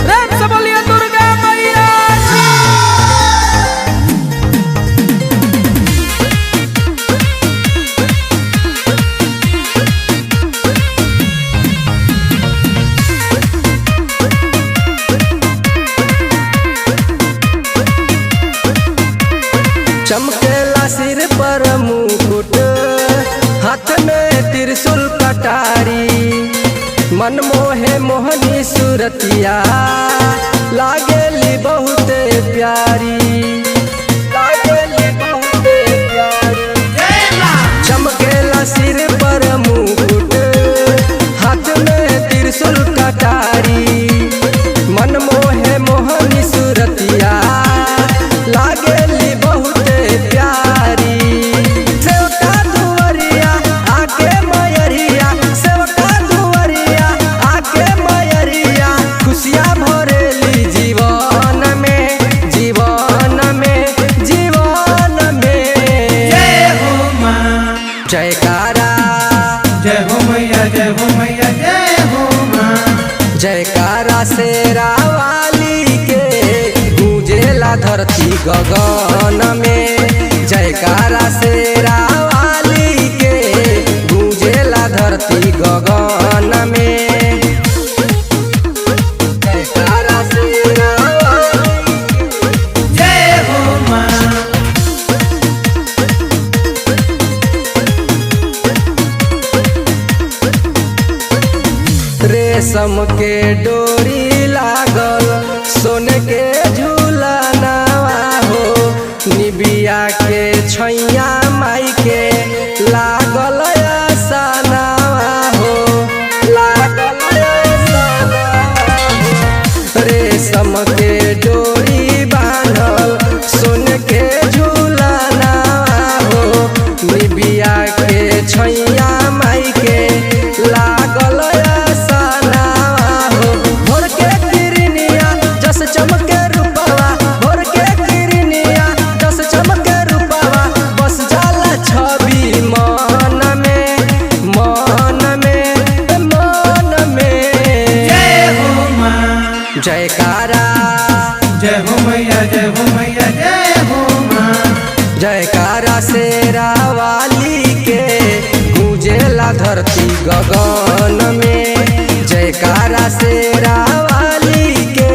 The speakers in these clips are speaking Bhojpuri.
प्रेम से बोलिए दुर्गा मैया चमकेला सिर पर मुकुट, हाथ में त्रिशूल कटारी, मन मोहे मोहनी सूरतिया, लागेली बहुते प्यारी, लागेली बहुते प्यारी। चमकेला सिर पर मुकुट, हाथ में त्रिशूल कटारी, मन मोहे मोहनी सूरतिया, लागेली बहुते प्यारी। सेवका दुवरिया आके मयरिया, सेवका दुवरिया आके मयरिया, खुशियाँ भरेली जीवन में, जीवन में, जीवन में। जय हो माँ, जयकारा, जय हो मैया, जय हो मैया, जय हो माँ। जयकारा शेरा वाली के गूंजेला धरती गगन में, जयकारा शेरा वाली के गूंजेला धरती गगन में। जयकारा शेरा वाली के जय हो माँ, रेशम के डोरी लागल, सोने के झूलनवा हो, निबिया के छैया माई के लागल आसनवा हो, लागल आसनवा हो। रेशम के डोरी बांधल, सोने के झूलनवा हो, निबिया के छैया माई के लागल आसनवा हो। भोर के किरनिया जस चमके रूपवा, भोर के किरनिया जस चमके रूपवा, बस जाला छवि मन में, मन में, मन में। जय हो माँ, जयकारा, जय हो मैया, जय हो मैया, जय हो माँ। जयकारा शेरा वाली के गूंजेला धरती गगन में, जयकारा शेरा वाली के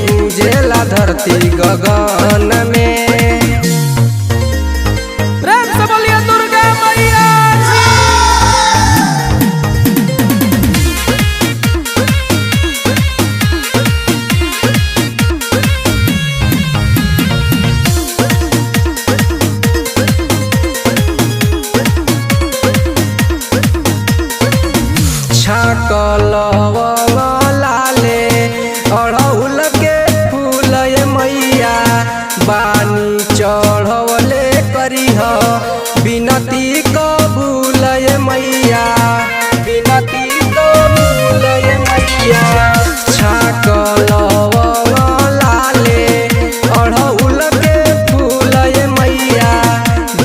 गूंजेला धरती गगन में। प्रेम से बोलिए दुर्गा मैया छाकल लाले अड़हुल के फूल ये मैया, बानी चढ़वले करीह बिनती कबूल ये मैया, बिनती कबूल ये मैया। छाकल लाले अड़हुल के फूल ये मैया,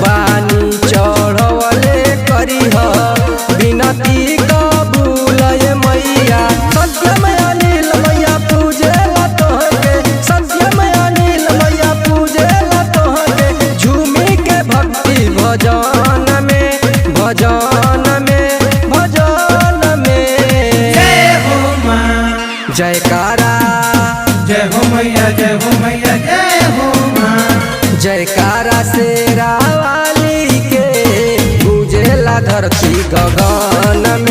बानी चढ़वले करीह बिनती कबूल ये मैया। सत्यम अनिल मैया पूजेला तोहके, सत्यम अनिल मैया पूजेला तोहके, झूमी के भक्ति भजन में, भजन में, भजन में। जय हो माँ, जयकारा, जय हो मैया, जय हो मैया, जय हो माँ। जयकारा शेरा वाली के गूंजेला धरती गगन